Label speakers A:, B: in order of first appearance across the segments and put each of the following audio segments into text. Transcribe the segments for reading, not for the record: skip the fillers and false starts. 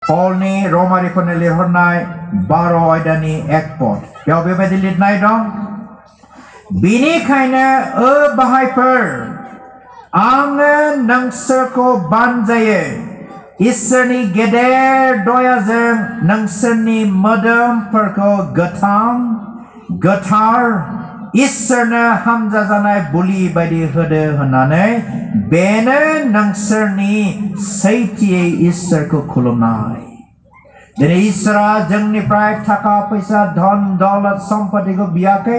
A: Polni Romari Poneli Hornai Baro Aidani Ekpot. Yawe Medilit Naidong Bini Kaina Bahaiper Ang Nangserko Banjaye Iswrni Geder Doyazem Nangserni Madam Perko Gatar Iswrna Hamzazanai Buli Badi Hode Hanane Bene Nangserni Saitie Iswrko Kulumnai Dene Iswra Jengni Prai Taka Paisa Don Dolat Sampati Ko Biake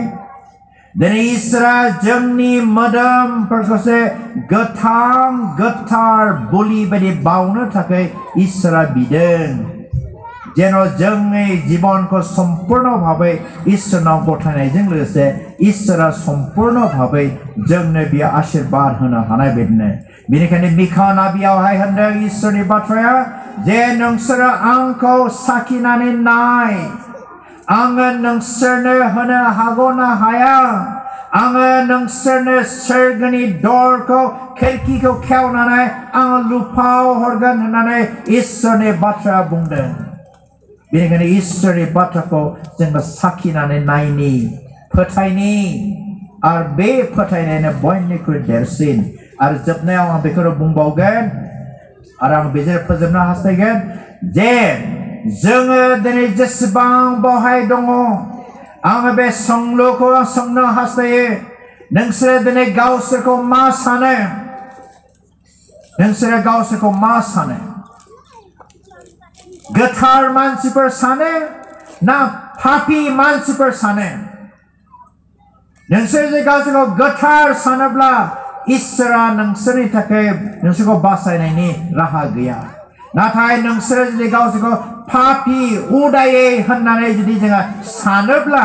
A: Dene Iswra Jengni Madam Perkose Gatar Buli Badi Bauna Take Iswra Biden Jeno Jengni Jibon Ko Sampurno Bhabe Iswrna Gothanai Jeng Lose Iswra Sampurno Bhabe Jengni Bia Ashirbar Hana Hanai Bedne Binikani Mikha Nabiyaw Hai Handa Iswrni Batraya Je Nungsra Angko Sakinani Nai Ang Nungsrne Hana Hagona Haya Ang Nungsrne Sergani Dorko Kerki Ko Kaunanai Ang Lupao Horgan Hanai Iswrni Batra Bungden Binikani Iswrni Batra Ko Jengba Sakinani Naini Pataini Arbe Pataini Na Boinikri Dersin Ar Jabnayaw Ang Bekoro Bungbaugan Arang Bejer Pazemna Hastaigan Je जोङो दिनै जेसेबां बहाय दङ आङो बे सोंलुखौ सोंनो हास्थायो नोंसोरो दिनै गावसोरखौ मा सानो नोंसोरो गावसोरखौ मा सानो गोथार मानसिफोर सानो ना पापी मानसिफोर सानो नोंसोर जे गावसोरखौ गोथार सानोब्ला इसोरा नोंसोरनि थाखाय नोंसोरखौ बासायनायनि राहा गैया नाथाय नोंसोरो जुदि गावसोरखौ पापी उदायै होननानै जुदि जोङो सानोब्ला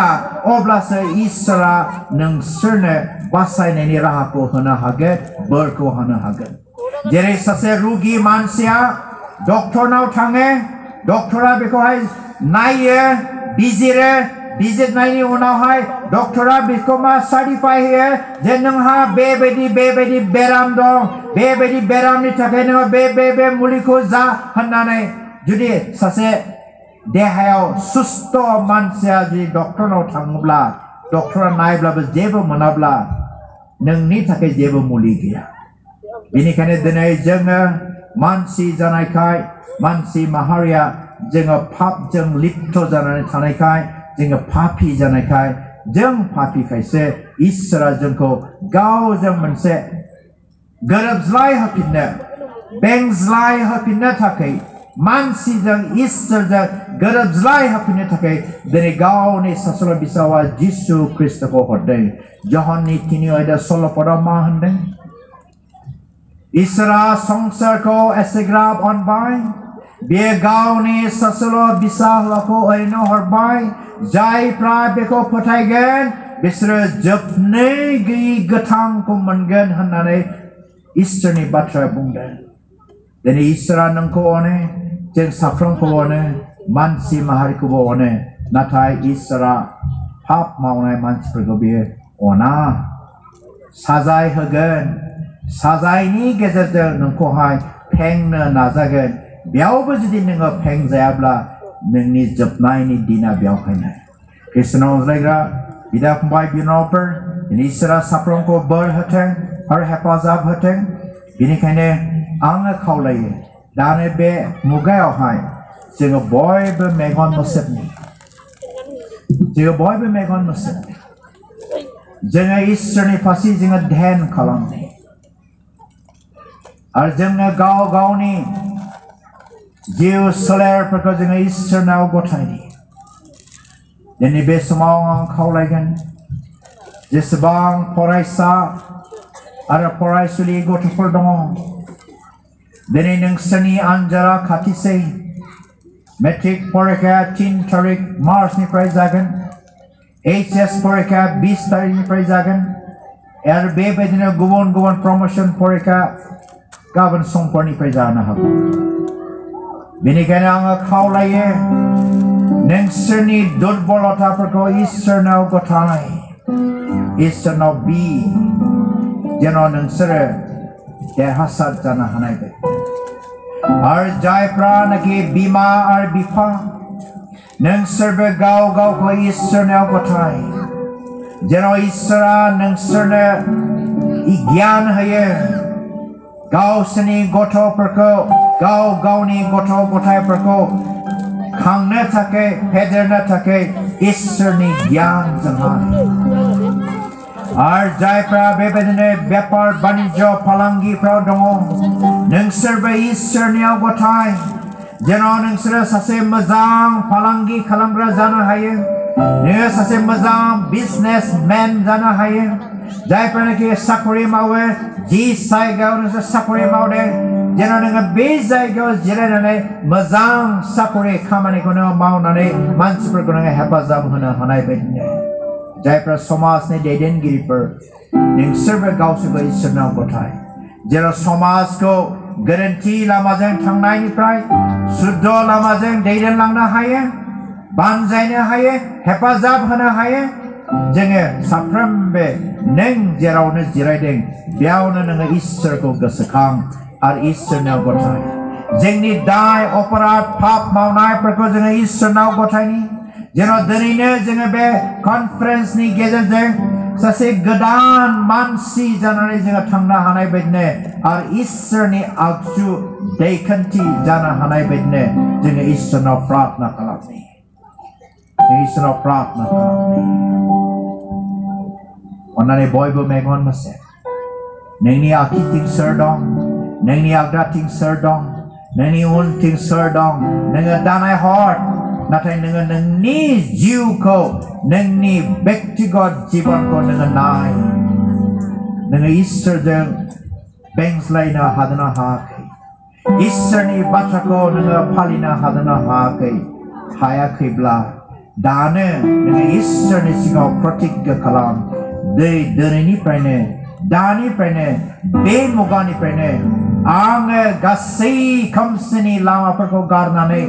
A: अब्लासो इसोरा नोंसोरनो बासायनायनि राहाखौ होनो हागोन बोरखौ होनो हागोन जेरै सासे रुगि मानसिया डक्टरनाव थाङो डक्टरा बेखौहाय नायो बिजिरो बिजिरनायनि उनावहाय डक्टरा बेखौ मा सार्टिफाइ होयो जे नोंहा बेबायदि बेराम दं बेबायदि बेरामनि थाखाय नोङो बे मुलिखौ जा होननानै जुदि सासे देहायाव सुस्थ मानसिया जुदि डक्टरनाव थाङोब्ला डक्टरा नायब्लाबो जेबो मोनाब्ला नोंनि थाखाय जेबो मुलि गैया बेनिखायनो दिनै जोङो मानसि जानायखाय मानसि माहारिया जोङो पापजों लिप्त जानानै थानायखाय जोङो पापी जानायखाय जों पापीखायसो इसोरा जोंखौ गावजों मोनसे गोरोबज्लाय होफिननो बेंज्लाय होफिननो थाखाय मानसिजों इसोरजों गोरोबज्लाय होफिननो थाखाय दिनै गावनि सासेल' बिसावा जिसु ख्रिस्टखौ हरदों जहननि 3:16 मा होनदों इसोरा संसारखौ एसेग्राब अनबाय बे गावनि सासेल' बिसा हौवाखौ ओरैनो हरबाय जायफ्रा बेखौ फोथायगोन बिसोरो जोबनै गैयै गोथांखौ मोनगोन होननानै इसोरनि बाथ्रा बुंदों दिनै इसोरा नोंखौ अनो जों साफ्रोमखौ अनो मानसि माहारिखौबो अनो नाथाय इसोरा पाप मावनाय मानसिफोरखौ बियो अना साजाय होगोन साजायनि गेजेरजों नोंखौहाय फेंनो नाजागोन बेयावबो जुदि नोङो फेंजायाब्ला नोंनि जोबनायनि दिना बेयावहायनो ख्रिस्ट'नाव अनज्लायग्रा बिदा फंबाय बिनानावफोर दिनै इसोरा साफ्रोमखौ बोर होथों आरो हेफाजाब होथों बेनिखायनो आङो खावलायो दानो बे मुगायावहाय जोङो बयबो मेगन मोसेबनि जोङो इसोरनि फारसे जोङो ध्यान खालामनि आरो जोङो गाव गावनि जिउ सोलेरफोरखौ जोङो इसोरनाव गथायनि दिनै बे समाव आं खावलायगोन जेसेबां फरायसा आरो फरायसुलि गथ'फोर दङ दिनै नोंसोरनि आनजादा खाथिसै मेट्रिक फरिखाया 3 तारिख मार्चनिफ्राय जागोन HS फरिखाया 20 तारिखनिफ्राय जागोन आरो बेबायदिनो गुबुन गुबुन प्रमोशन फरिखा गाबोन समफोरनिफ्राय जानो हागौ बेनिखायनो आङो खावलायो नोंसोरनि दुर्बलताफोरखौ इसोरनाव गथाय इसोरनाव बि जेन' नोंसोरो देरहासार जानो हानाय बायदि Ar jaifranaki bima ar bifa Nwngtangmwn gaw gaw ko Iswrniao gotai Jeno Iswra Nwngtangmwn igyan haye Gaw seni goto perko Gaw gaoni goto gotai perko Khangna take pederna take Iswrni gyan janghai Ar jaifra bebedine bepar banijjo falangi prao dongo Nwngtangmwn Iswrniao gotai Jeno Nwngtangmwn sase mozang falangi kalamdw jana haye Nyo sase mozang businessman jana haye Jaifra naki sakuri mawe ji sai gaw Nwngtangmwn sakuri mawde Jeno Nwngtangmwn bezai gaw jiranane mozang sakuri khamani kono mawnane mansiforko Nwngtangmwn hepazab hono hanai baidine Jaifra somaj ni daidengiri per Nwngtangmwn gawsigo Iswrniao gotai Jeno somaj ko Garanti lamajeng thangnai nifrai suddo lamajeng दैदेनलांनो हायो बानजायनो हायो हेफाजाब होनो हायो जोङो साफ्रोमबो नों जेरावनो जिरायदों बेयावनो नोङो इसोरखौ गोसोखां आरो इसोरनाव गथाय जोंनि दाय अपराध पाप मावनायफोरखौ जोङो इसोरनाव गथायनि जेन' दिनैनो जोङो बे कनफारेन्सनि गेजेरजों सासे गोदान मानसि जानानै जोङो थांनो हानाय बायदिनो आरो इसोरनि आगजु दैखान्थि जानो हानाय बायदिनो जोङो इसोरनाव प्रार्थना खालामनि इसोरनाव प्रार्थना खालामनि अन्नानै बयबो मेगन मोसे नोंनि आखिथिं सोर दं नोंनि आगदाथिं सोर दं नोंनि उनथिं सोर दं नोङो दानाय हर नाथाय नोङो नोंनि जिउखौ नोंनि व्यक्तिगत जीवनखौ नोङो नाय नोङो इसोरजों बेंज्लायनो हादोंना हायाखै इसोरनि बाथ्राखौ नोङो फालिनो हादोंना हायाखैब्ला दानो नोङो इसोरनि सिगाङाव प्रतिज्ञा खालाम दिनैनिफ्रायनो दानिफ्रायनो बे मुगानिफ्रायनो आङो गासै खोमसिनि लामाफोरखौ गारनानै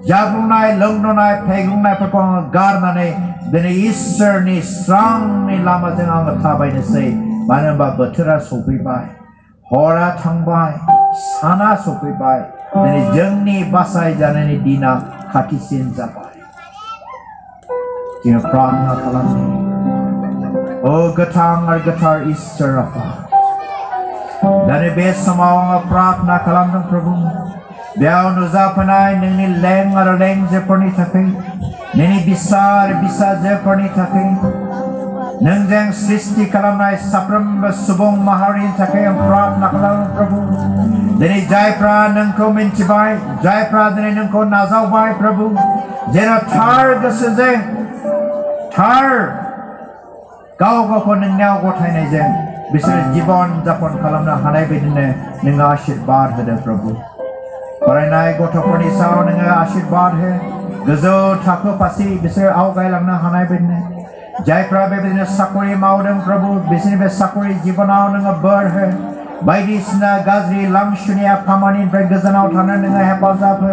A: जाग्लुंनाय लोंग्लुंनाय फेग्लुंनायफोरखौ आङो गारनानै दिनै इसोरनि स्रांनि लामाजों आङो थाबायनोसै मानो होनबा बोथोरा सफैबाय हरा थांबाय साना सफैबाय दिनै जोंनि बासायजानायनि दिना खाथिसिन जाबाय जोङो प्रार्थना खालामनि ओ गोथां आरो गोथार इसोर आफा दिनै बे समाव आङो प्रार्थना खालामदों प्रभु बेयाव नुजाफैनाय नोंनि लें आरो लेंजोफोरनि थाखाय नोंनि बिसाजोफोरनि थाखाय नोंजों सृष्टि खालामनाय साफ्रोमबो सुबुं माहारिनि थाखाय आं प्रार्थना खालामो प्रभु दिनै जायफ्रा नोंखौ मिन्थिबाय जायफ्रा दिनै नोंखौ नाजावबाय प्रभु जेन' थार गोसोजों थार गाव गावखौ नोंनियाव गथायनायजों बिसोरो जीवन जापन खालामनो हानाय बायदिनो नोङो आशीर्बाद होदो प्रभु फरायनाय गथ'फोरनि सायाव नोङो आशीर्बाद हो गोजौ थाखो फारसे बिसोर आवगायलांनो हानाय बायदिनो जायफ्रा बेबायदिनो साकरि मावदों प्रभु बिसोरनि बे साकरि जीवनाव नोङो बोर हो बायदिसिना गाज्रि लांसुनिया खामानिनिफ्राय गोजानाव थानो नोङो हेफाजाब हो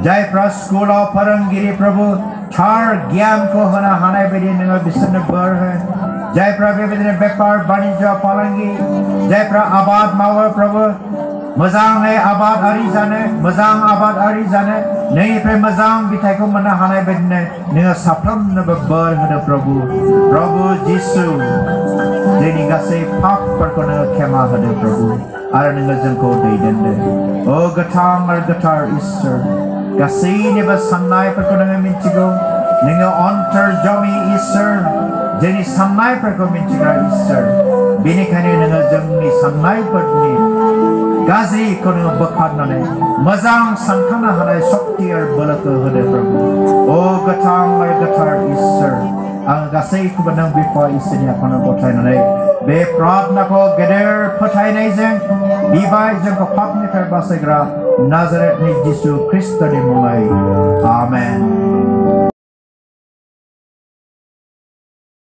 A: जायफ्रा स्कुलाव फोरोंगिरि प्रभु थार गियानखौ होनो हानाय बायदि नोङो बिसोरनो बोर हो जायफ्रा बेबायदिनो बेपार बानिज्य फालांगि जायफ्रा आबाद मावो प्रभु मोजाङै आबादारि जानो मोजां आबादारि जानो नोंनिफ्राय मोजां बिथाइखौ मोननो हानाय बायदिनो नोङो साफ्रोमनोबो बोर होदो प्रभु जिसु जोंनि गासै पापफोरखौ नोङो क्षमा होदो प्रभु आरो नोङो जोंखौ दैदेनदो ओ गोथां आरो गोथार इसोर गासैनिबो साननायफोरखौ नोङो मिन्थिगौ नोङो अन्तर्जामी इसोर जोंनि साननायफोरखौ मिन्थिग्रा इसोर बेनिखायनो नोङो जोंनि साननायफोरनि गाज्रिखौ नोङो बोखारनानै मोजां सानखांनो हानाय शक्ति आरो बोलोखौ होदो प्रभु ओ गोथां आरो गोथार इसोर आं गासैखौबो नों बिफा इसोरनि आखायाव गथायनानै बे प्रार्थनाखौ गेदेर फोथायनायजों बिबाय जोंखौ पापनिफ्राय बासायग्रा नाजारेथनि जिसु ख्रिस्ट'नि मुङै आमेन।